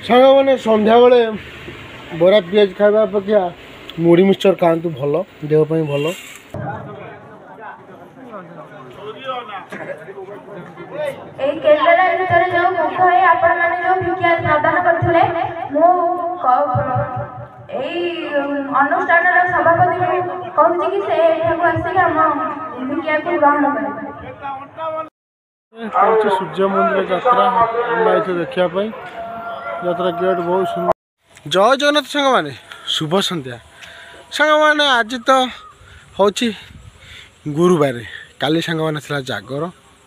साग मैंने सन्ध्या बेले बरा पिज खावा अपेक्षा मुढ़ी मिक्सचर खातु भल देहपाई भल। अनुष्ठान सभापति कहूँ कि से आसिक आम भिक्षा को ग्रहण कर सूर्य मंदिर यात्रा देखापी यात्रा गेट बहुत सुंदर। जय जगन्नाथ सांग मैंने शुभ संध्या सांग मैंने आज तो हूँ गुरुवार काली सांग मैंने जागर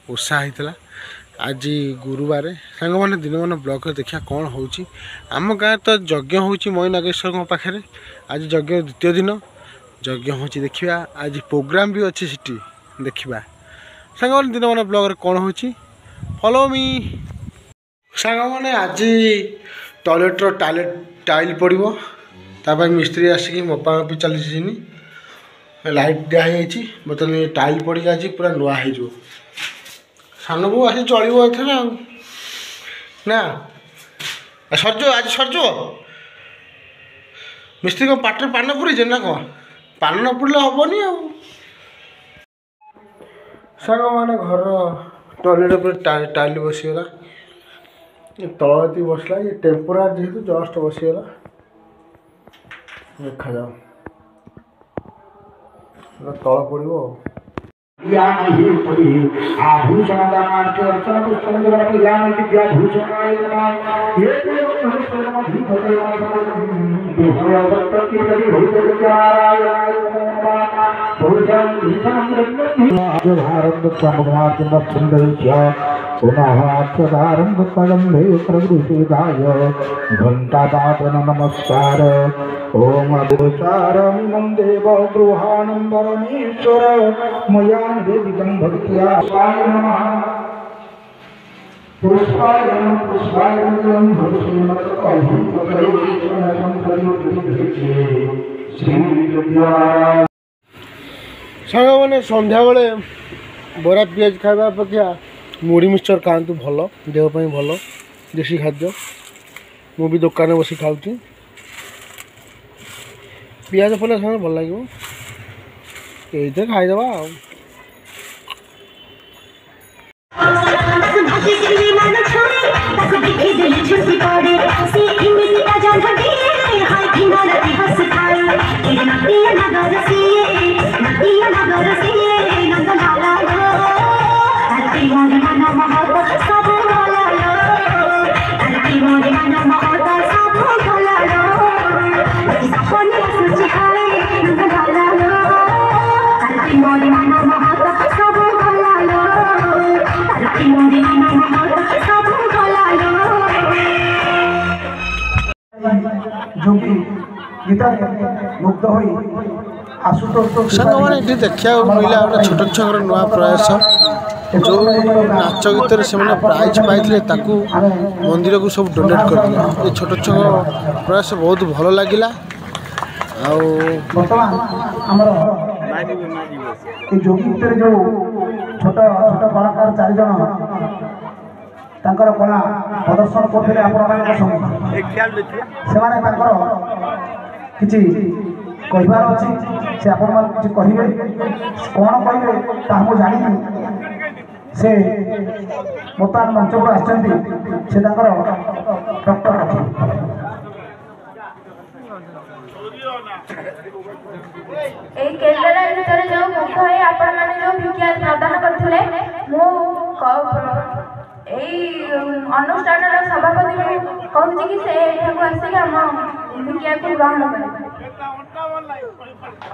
ओषा होता आज गुरुवार सांग मैंने दिन मान ब्लॉक देखा कौन हो आम गाँव तो यज्ञ हो मई नागेश्वर पाखे आज यज्ञ द्वितीय दिन यज्ञ हो देखा आज प्रोग्राम भी अच्छी सीटी देखा सांग मैंने दिन मान ब्लॉक कौन हो फॉलो मी सांग मैंने आज टॉयलेट्र टाइल पड़ो ताप मिस्त्री आसिक मपा मपी चली लाइट दिखाई बर्तमान टाइल पड़ी आज पूरा नुआ हो सान बो आसी चलो एथर ना सरज आज सरज मिस्त्री को पाटे पान पुरी ना कौन पान न पुड़े हेनी सांग मैंने घर टॉयलेट पर टाइल बसीगला तलती बसला ये टेम्पोरारी जेहेतु जस्ट बसीगला देखा जाओ तल पड़ो घंटादान नमस्कार ओम अगोचारं वंदे गृहाणं परमेश्वर मया निवेदितं भक्त्या स्वाय नमः पुष्पाय नमः पुष्पाय नमः सांग मैंने सन्ध्या बेले बरा पिज खावा अपेक्षा मुढ़ी मिक्सचर खातु भल देहपाई भल देसी खाद्य मु भी दुकान बसी खाऊँ पिज पड़े सामने भल लगे ये खाईदे सांग मैंने देखा मिला गोटे छोट छुआ नुआ प्रयास जो नाच गीत से प्राइज पाई मंदिर को सब डोनेट कर ये छोट छुआ प्रयास बहुत भल लगे छोट छोट कलाकार 4 जन तांकर कला प्रदर्शन करते किसी कहबार अच्छी से आप किसी कहे कौन कहे ताकू जानी से बर्तमान मंच को आसे डॉक्टर जो मुख्य आपण मैंने जो भिक्षा प्रदान करते अनुष्ठान सभापति कहूँ कि से आसिक आम भिक्षा को ग्रहण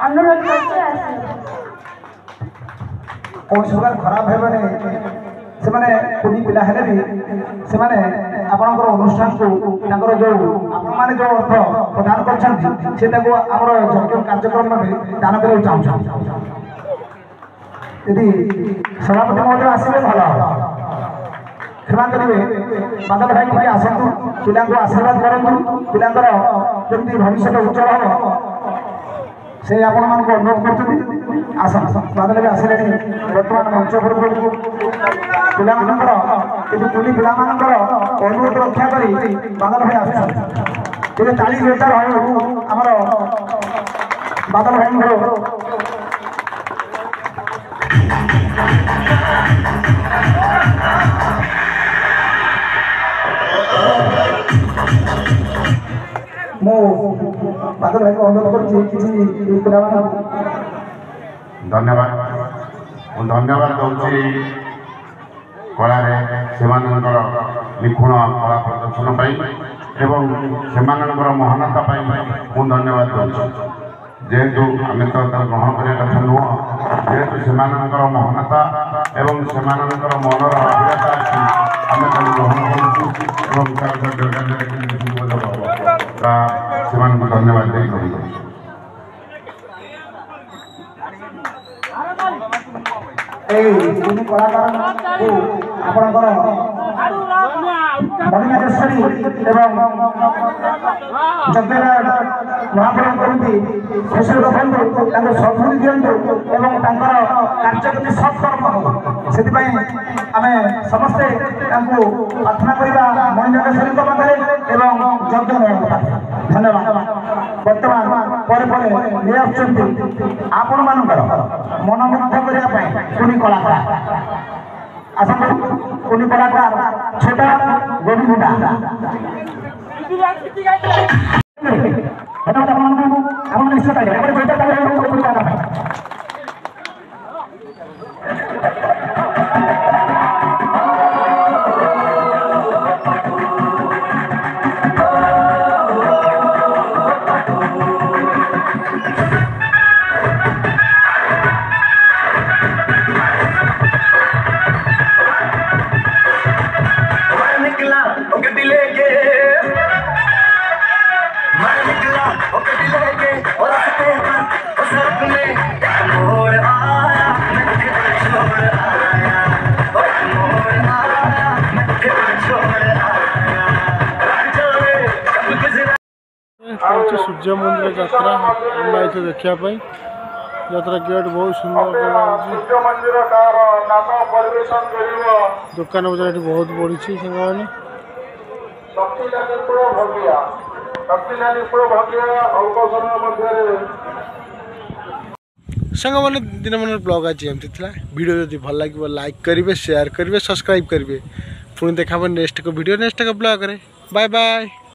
अनुरोध कौन प्रकार खराब है कुनी पिला भी से आपणकर अनुष्ठान को जो आपने जो अर्थ प्रदान कर कार्यक्रम में दान कर यदि सभापति महोदय आसवे भल क्षमा करेंगे बादल भाई टे आसतु पिला आशीर्वाद करूँ पिलांर जमी भविष्य उज्जवल हम से आपण मानक अनुरोध करछथि आसन बादल भी आसिले वर्तमान मंच पर पिला मानकर एतु पुली पिला मानकर अनुरोध रक्षा करी बादल भाई आसन ते ताली जोरदार हो हमर बादल भाई मो बादल भाई को अनुरोध कर धन्यवाद धन्यवाद दूसरी कला निपुण कला प्रदर्शन एवं से महानता मुझे धन्यवाद दूँ जेहेतु आम तो ग्रहण करने कथा नुह जेहेतु से महानता एवं से मनर अभिलाषा अच्छी आम ग्रहण कर धन्यवाद दे कलाकार को आपणकर मणिनागेश्वरी एवं जगदेव महाप्रभु करती खुशी रखु सद्बुद्धि दिंतु एवं कार्य प्रति सत्कर्म हो से आम समस्ते प्रार्थना करवा मणिनागेश्वरी पाखे एवं जगदेव धन्यवाद बर्तमान पर नहीं आपण मानकर मनमुग्ध करने कुनी कलाकार आसतु कुनी कलाकार छोटा गोभी बुढ़ा सूर्य मंदिर यात्रा आम आई देखापी यात्रा गेट बहुत सुंदर दुकान बजार बहुत बढ़ी मैंने सांग मैंने दिन मन ब्लॉग आज एमती वीडियो जब भल लगे लाइक करेंगे शेयर करेंगे सब्सक्राइब करेंगे पुणी देखा नेक्स्ट को वीडियो नेक्स्ट को ब्लॉग रे बाय बाय।